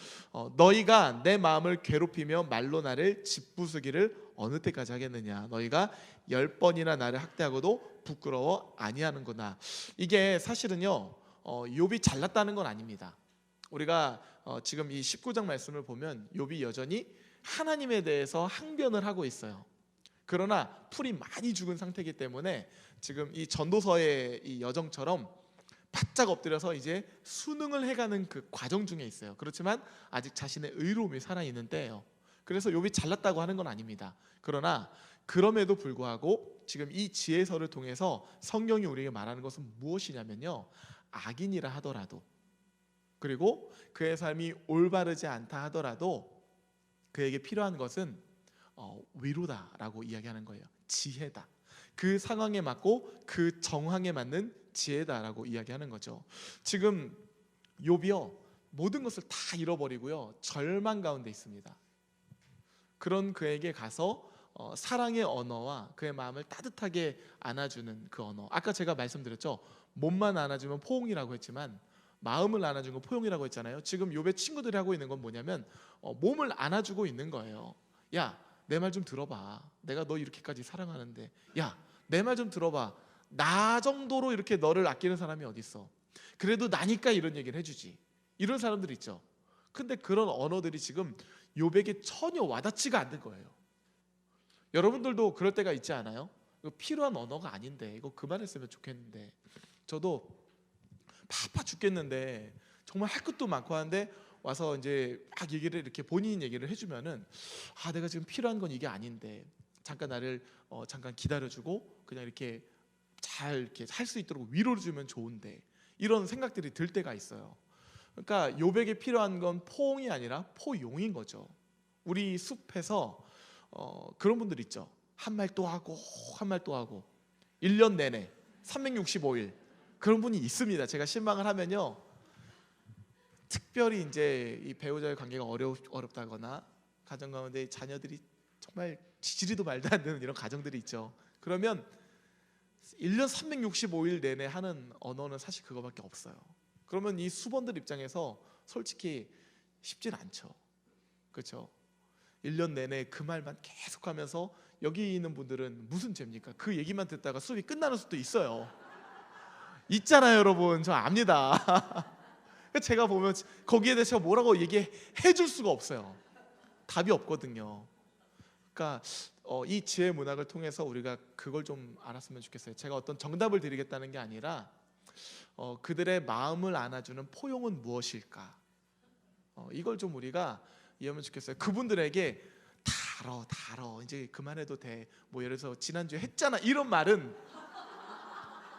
너희가 내 마음을 괴롭히며 말로 나를 짓부수기를 어느 때까지 하겠느냐. 너희가 10번이나 나를 학대하고도 부끄러워 아니하는구나. 이게 사실은요 욥이 잘났다는 건 아닙니다. 우리가 지금 이 19장 말씀을 보면 욥이 여전히 하나님에 대해서 항변을 하고 있어요. 그러나 풀이 많이 죽은 상태이기 때문에 지금 이 전도서의 이 여정처럼 바짝 엎드려서 이제 수능을 해가는 그 과정 중에 있어요. 그렇지만 아직 자신의 의로움이 살아있는 때예요. 그래서 욥이 잘났다고 하는 건 아닙니다. 그러나 그럼에도 불구하고 지금 이 지혜서를 통해서 성경이 우리에게 말하는 것은 무엇이냐면요, 악인이라 하더라도 그리고 그의 삶이 올바르지 않다 하더라도 그에게 필요한 것은 위로다라고 이야기하는 거예요. 지혜다. 그 상황에 맞고 그 정황에 맞는 지혜다라고 이야기하는 거죠. 지금 욥이요 모든 것을 다 잃어버리고요 절망 가운데 있습니다. 그런 그에게 가서 사랑의 언어와 그의 마음을 따뜻하게 안아주는 그 언어. 아까 제가 말씀드렸죠. 몸만 안아주면 포옹이라고 했지만 마음을 안아준 건 포용이라고 했잖아요. 지금 욥의 친구들이 하고 있는 건 뭐냐면 몸을 안아주고 있는 거예요. 야, 내 말 좀 들어봐. 내가 너 이렇게까지 사랑하는데, 야, 내 말 좀 들어봐. 나 정도로 이렇게 너를 아끼는 사람이 어딨어. 그래도 나니까 이런 얘기를 해주지. 이런 사람들 있죠. 근데 그런 언어들이 지금 욥에게 전혀 와닿지가 않는 거예요. 여러분들도 그럴 때가 있지 않아요? 이거 필요한 언어가 아닌데 이거 그만했으면 좋겠는데, 저도 바빠 죽겠는데 정말 할 것도 많고 하는데 와서 이제 막 얘기를 이렇게 본인 얘기를 해주면은 내가 지금 필요한 건 이게 아닌데 잠깐 나를 잠깐 기다려주고 그냥 이렇게 잘 이렇게 할 수 있도록 위로를 주면 좋은데, 이런 생각들이 들 때가 있어요. 그러니까 욥에게 필요한 건 포옹이 아니라 포용인 거죠. 우리 숲에서 그런 분들 있죠. 한 말 또 하고 한 말 또 하고 1년 내내 365일 그런 분이 있습니다. 제가 신방을 하면요, 특별히 이제 이 배우자의 관계가 어렵다거나 가정 가운데 자녀들이 정말 지지리도 말도 안 되는 이런 가정들이 있죠. 그러면 1년 365일 내내 하는 언어는 사실 그거밖에 없어요. 그러면 이 수번들 입장에서 솔직히 쉽진 않죠. 그렇죠? 1년 내내 그 말만 계속하면서 여기 있는 분들은 무슨 죄입니까? 그 얘기만 듣다가 수업이 끝나는 수도 있어요. 있잖아요, 여러분. 저 압니다. 제가 보면 거기에 대해서 뭐라고 얘기해 줄 수가 없어요. 답이 없거든요. 그러니까 이 지혜 문학을 통해서 우리가 그걸 좀 알았으면 좋겠어요. 제가 어떤 정답을 드리겠다는 게 아니라 그들의 마음을 안아주는 포용은 무엇일까? 이걸 좀 우리가 이해하면 좋겠어요. 그분들에게 다 알아 이제 그만해도 돼. 뭐 예를 들어서 지난주에 했잖아 이런 말은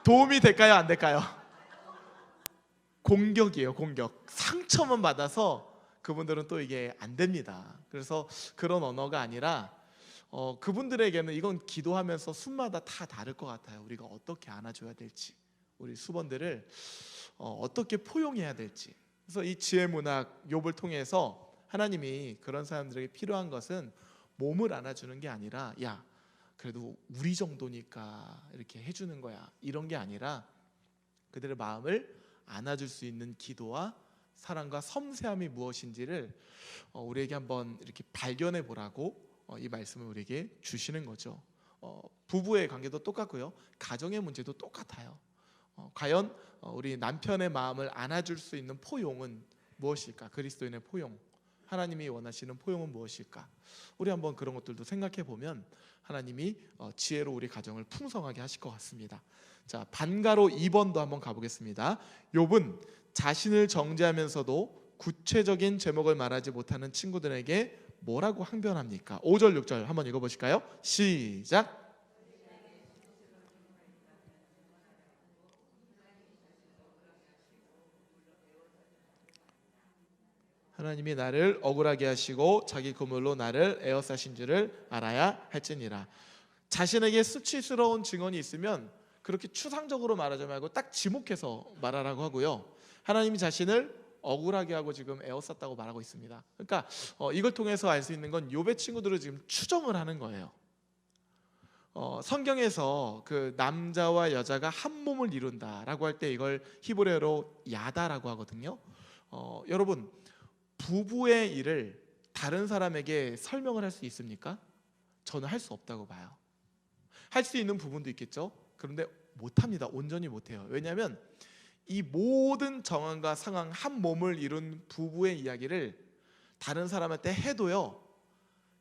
도움이 될까요? 안 될까요? 공격이에요. 공격. 상처만 받아서 그분들은 또 이게 안 됩니다. 그래서 그런 언어가 아니라 그분들에게는 이건 기도하면서 순마다 다 다를 것 같아요. 우리가 어떻게 안아줘야 될지, 우리 수번들을 어떻게 포용해야 될지. 그래서 이 지혜 문학 욥을 통해서 하나님이 그런 사람들에게 필요한 것은 몸을 안아주는 게 아니라 야 그래도 우리 정도니까 이렇게 해주는 거야 이런 게 아니라 그들의 마음을 안아줄 수 있는 기도와 사랑과 섬세함이 무엇인지를 우리에게 한번 이렇게 발견해 보라고 이 말씀을 우리에게 주시는 거죠. 부부의 관계도 똑같고요. 가정의 문제도 똑같아요. 과연 우리 남편의 마음을 안아줄 수 있는 포용은 무엇일까? 그리스도인의 포용, 하나님이 원하시는 포용은 무엇일까? 우리 한번 그런 것들도 생각해 보면 하나님이 지혜로 우리 가정을 풍성하게 하실 것 같습니다. 자, 반가로 2번도 한번 가보겠습니다. 욥은 자신을 정죄하면서도 구체적인 제목을 말하지 못하는 친구들에게 뭐라고 항변합니까? 5절 6절 한번 읽어보실까요? 시작. 하나님이 나를 억울하게 하시고 자기 그물로 나를 에워싸신 줄을 알아야 할지니라. 자신에게 수치스러운 증언이 있으면 그렇게 추상적으로 말하지 말고 딱 지목해서 말하라고 하고요. 하나님이 자신을 억울하게 하고 지금 에워쌌다고 말하고 있습니다. 그러니까 이걸 통해서 알 수 있는 건 욥의 친구들을 지금 추정을 하는 거예요. 성경에서 그 남자와 여자가 한 몸을 이룬다라고 할 때 이걸 히브리어로 야다라고 하거든요. 여러분 부부의 일을 다른 사람에게 설명을 할 수 있습니까? 저는 할 수 없다고 봐요. 할 수 있는 부분도 있겠죠. 그런데 못합니다. 온전히 못해요. 왜냐하면 이 모든 정황과 상황 한 몸을 이룬 부부의 이야기를 다른 사람한테 해도요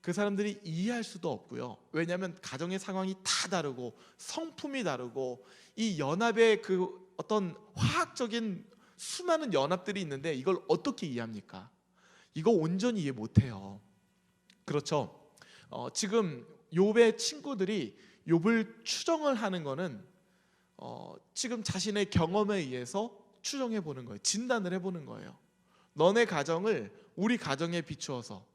그 사람들이 이해할 수도 없고요. 왜냐하면 가정의 상황이 다 다르고 성품이 다르고 이 연합의 그 어떤 화학적인 수많은 연합들이 있는데 이걸 어떻게 이해합니까? 이거 온전히 이해 못해요. 그렇죠? 지금 욥의 친구들이 욥을 추정을 하는 거는 지금 자신의 경험에 의해서 추정해 보는 거예요. 진단을 해보는 거예요. 너네 가정을 우리 가정에 비추어서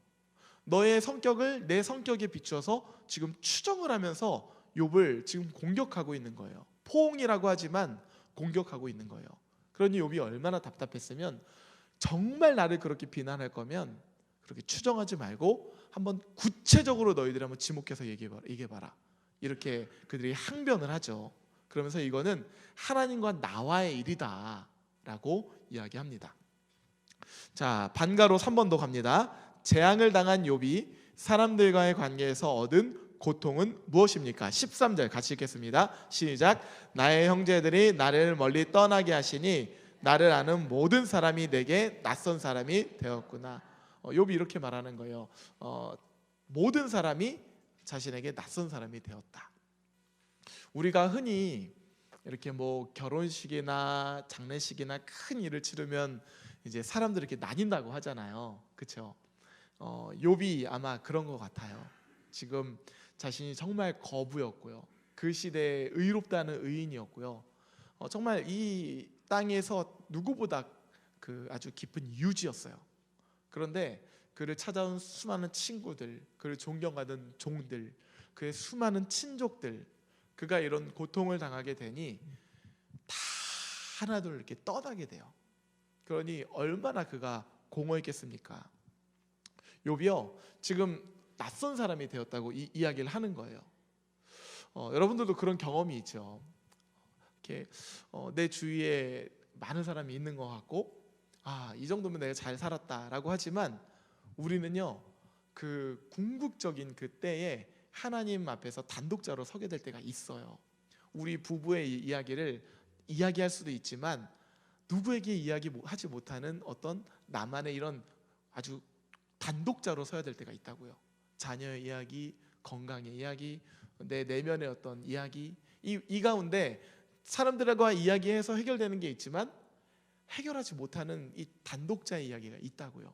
너의 성격을 내 성격에 비추어서 지금 추정을 하면서 욥을 지금 공격하고 있는 거예요. 포옹이라고 하지만 공격하고 있는 거예요. 그러니 욥이 얼마나 답답했으면 정말 나를 그렇게 비난할 거면 그렇게 추정하지 말고 한번 구체적으로 너희들이 한번 지목해서 얘기해봐라. 이렇게 그들이 항변을 하죠. 그러면서 이거는 하나님과 나와의 일이다 라고 이야기합니다. 자, 반가로 3번 더 갑니다. 재앙을 당한 욥이 사람들과의 관계에서 얻은 고통은 무엇입니까? 13절 같이 읽겠습니다. 시작. 나의 형제들이 나를 멀리 떠나게 하시니 나를 아는 모든 사람이 내게 낯선 사람이 되었구나. 욥이 이렇게 말하는 거예요. 모든 사람이 자신에게 낯선 사람이 되었다. 우리가 흔히 이렇게 뭐 결혼식이나 장례식이나 큰 일을 치르면 이제 사람들이 이렇게 나뉜다고 하잖아요. 그렇죠? 욥이 아마 그런 것 같아요. 지금 자신이 정말 거부였고요. 그 시대에 의롭다는 의인이었고요. 정말 이 땅에서 누구보다 그 아주 깊은 유지였어요. 그런데 그를 찾아온 수많은 친구들, 그를 존경하던 종들, 그의 수많은 친족들, 그가 이런 고통을 당하게 되니 다 하나둘 이렇게 떠나게 돼요. 그러니 얼마나 그가 공허했겠습니까? 욥이요 지금 낯선 사람이 되었다고 이야기를 하는 거예요. 여러분들도 그런 경험이 있죠. 이렇게 내 주위에 많은 사람이 있는 것 같고 이 정도면 내가 잘 살았다라고 하지만 우리는요 그 궁극적인 그 때에 하나님 앞에서 단독자로 서게 될 때가 있어요. 우리 부부의 이야기를 이야기할 수도 있지만 누구에게 이야기하지 못하는 어떤 나만의 이런 아주 단독자로 서야 될 때가 있다고요. 자녀의 이야기, 건강의 이야기, 내 내면의 어떤 이야기, 이 가운데 사람들과 이야기해서 해결되는 게 있지만 해결하지 못하는 이 단독자의 이야기가 있다고요.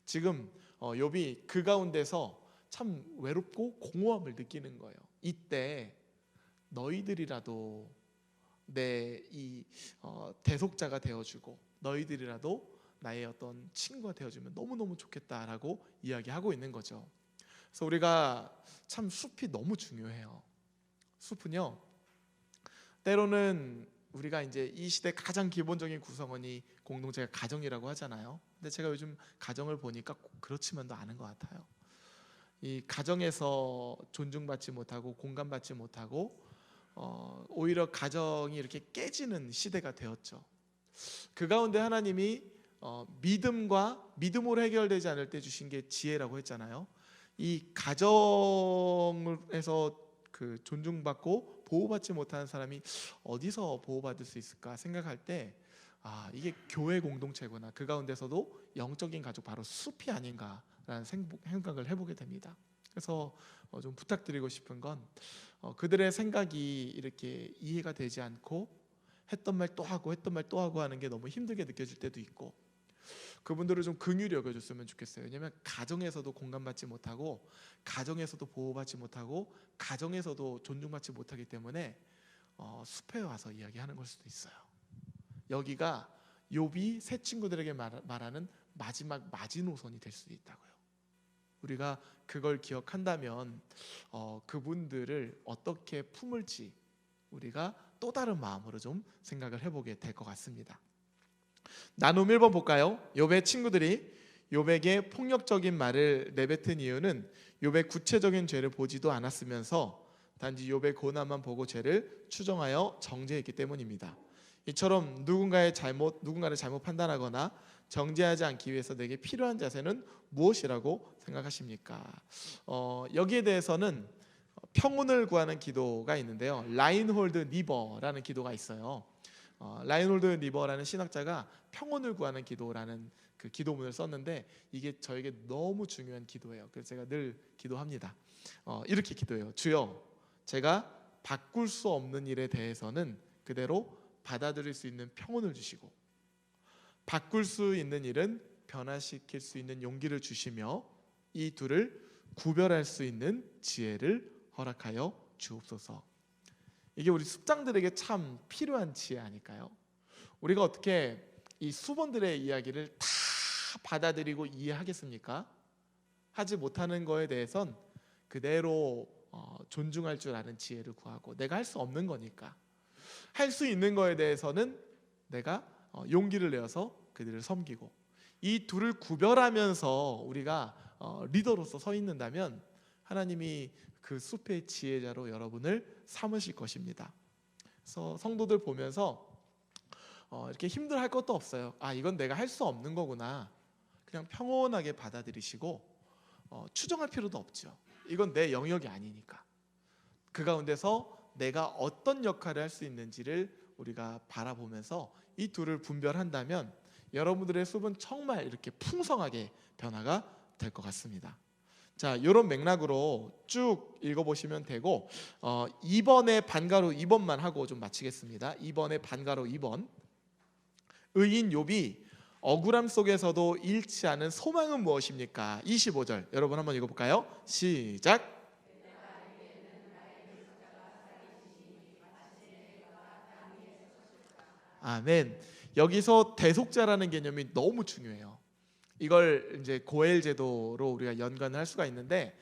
지금 욥이 그 가운데서 참 외롭고 공허함을 느끼는 거예요. 이때 너희들이라도 내 이 대속자가 되어주고 너희들이라도 나의 어떤 친구가 되어주면 너무너무 좋겠다라고 이야기하고 있는 거죠. 그래서 우리가 참 숲이 너무 중요해요. 숲은요 때로는 우리가 이제 이 시대 가장 기본적인 구성원이 공동체가 가정이라고 하잖아요. 근데 제가 요즘 가정을 보니까 꼭 그렇지만도 않은 것 같아요. 이 가정에서 존중받지 못하고 공감받지 못하고 오히려 가정이 이렇게 깨지는 시대가 되었죠. 그 가운데 하나님이 믿음으로 해결되지 않을 때 주신 게 지혜라고 했잖아요. 이 가정에서 그 존중받고 보호받지 못하는 사람이 어디서 보호받을 수 있을까 생각할 때 이게 교회 공동체구나. 그 가운데서도 영적인 가족 바로 숲이 아닌가라는 생각을 해보게 됩니다. 그래서 좀 부탁드리고 싶은 건 그들의 생각이 이렇게 이해가 되지 않고 했던 말 또 하고 했던 말 또 하고 하는 게 너무 힘들게 느껴질 때도 있고 그분들을 좀 긍휼히 여겨줬으면 좋겠어요. 왜냐하면 가정에서도 공감받지 못하고 가정에서도 보호받지 못하고 가정에서도 존중받지 못하기 때문에 숲에 와서 이야기하는 걸 수도 있어요. 여기가 욥이 새 친구들에게 말하는 마지막 마지노선이 될 수도 있다고요. 우리가 그걸 기억한다면 그분들을 어떻게 품을지 우리가 또 다른 마음으로 좀 생각을 해보게 될 것 같습니다. 나눔 1번 볼까요? 욥의 친구들이 욥에게 폭력적인 말을 내뱉은 이유는 욥의 구체적인 죄를 보지도 않았으면서 단지 욥의 고난만 보고 죄를 추정하여 정죄했기 때문입니다. 이처럼 누군가를 잘못 판단하거나 정죄하지 않기 위해서 내게 필요한 자세는 무엇이라고 생각하십니까? 여기에 대해서는 평온을 구하는 기도가 있는데요. 라인홀드 니버라는 기도가 있어요. 라인홀드 니버라는 신학자가 평온을 구하는 기도라는 그 기도문을 썼는데 이게 저에게 너무 중요한 기도예요. 그래서 제가 늘 기도합니다. 이렇게 기도해요. 주여, 제가 바꿀 수 없는 일에 대해서는 그대로 받아들일 수 있는 평온을 주시고 바꿀 수 있는 일은 변화시킬 수 있는 용기를 주시며 이 둘을 구별할 수 있는 지혜를 허락하여 주옵소서. 이게 우리 숲장들에게 참 필요한 지혜 아닐까요? 우리가 어떻게 이 수본들의 이야기를 다 받아들이고 이해하겠습니까? 하지 못하는 거에 대해선 그대로 존중할 줄 아는 지혜를 구하고 내가 할 수 없는 거니까 할 수 있는 거에 대해서는 내가 용기를 내어서 그들을 섬기고 이 둘을 구별하면서 우리가 리더로서 서 있는다면 하나님이 그 숲의 지혜자로 여러분을 삼으실 것입니다. 그래서 성도들 보면서 이렇게 힘들어할 것도 없어요. 이건 내가 할 수 없는 거구나. 그냥 평온하게 받아들이시고 추정할 필요도 없죠. 이건 내 영역이 아니니까. 그 가운데서 내가 어떤 역할을 할 수 있는지를 우리가 바라보면서 이 둘을 분별한다면 여러분들의 숲은 정말 이렇게 풍성하게 변화가 될 것 같습니다. 자, 이런 맥락으로 쭉 읽어보시면 되고 2번의 반가로 2번만 하고 좀 마치겠습니다. 2번의 반가로 2번 의인 욥이 억울함 속에서도 잃지 않은 소망은 무엇입니까? 25절 여러분 한번 읽어볼까요? 시작. 아멘. 여기서 대속자라는 개념이 너무 중요해요. 이걸 이제 고엘 제도로 우리가 연관을 할 수가 있는데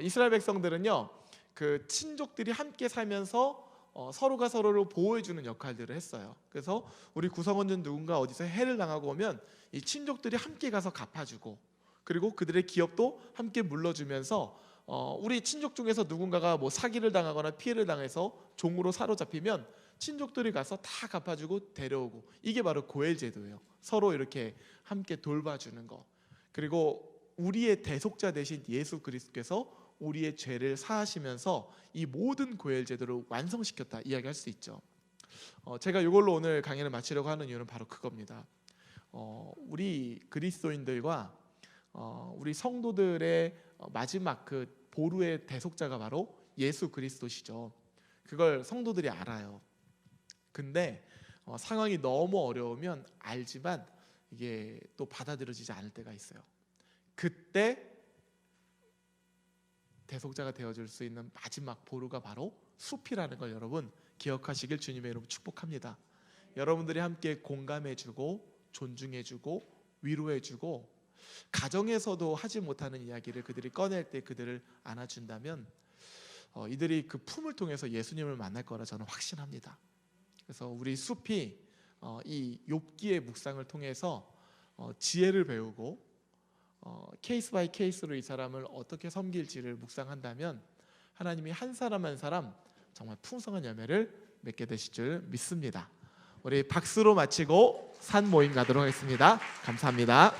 이스라엘 백성들은요 그 친족들이 함께 살면서 서로가 서로를 보호해주는 역할들을 했어요. 그래서 우리 구성원 중 누군가 어디서 해를 당하고 오면 이 친족들이 함께 가서 갚아주고 그리고 그들의 기업도 함께 물러주면서 우리 친족 중에서 누군가가 뭐 사기를 당하거나 피해를 당해서 종으로 사로잡히면 친족들이 가서 다 갚아주고 데려오고, 이게 바로 고엘 제도예요. 서로 이렇게 함께 돌봐주는 거. 그리고 우리의 대속자 되신 예수 그리스도께서 우리의 죄를 사하시면서 이 모든 고엘 제도를 완성시켰다 이야기할 수 있죠. 제가 이걸로 오늘 강의를 마치려고 하는 이유는 바로 그겁니다. 우리 그리스도인들과 우리 성도들의 마지막 그 보루의 대속자가 바로 예수 그리스도시죠. 그걸 성도들이 알아요. 근데 상황이 너무 어려우면 알지만 이게 또 받아들여지지 않을 때가 있어요. 그때 대속자가 되어줄 수 있는 마지막 보루가 바로 숲이라는 걸 여러분 기억하시길 주님의 이름으로 축복합니다. 여러분들이 함께 공감해주고 존중해주고 위로해주고, 가정에서도 하지 못하는 이야기를 그들이 꺼낼 때 그들을 안아준다면 이들이 그 품을 통해서 예수님을 만날 거라 저는 확신합니다. 그래서 우리 숲이 이 욥기의 묵상을 통해서 지혜를 배우고 케이스 바이 케이스로 이 사람을 어떻게 섬길지를 묵상한다면 하나님이 한 사람 한 사람 정말 풍성한 열매를 맺게 되실 줄 믿습니다. 우리 박수로 마치고 산 모임 가도록 하겠습니다. 감사합니다.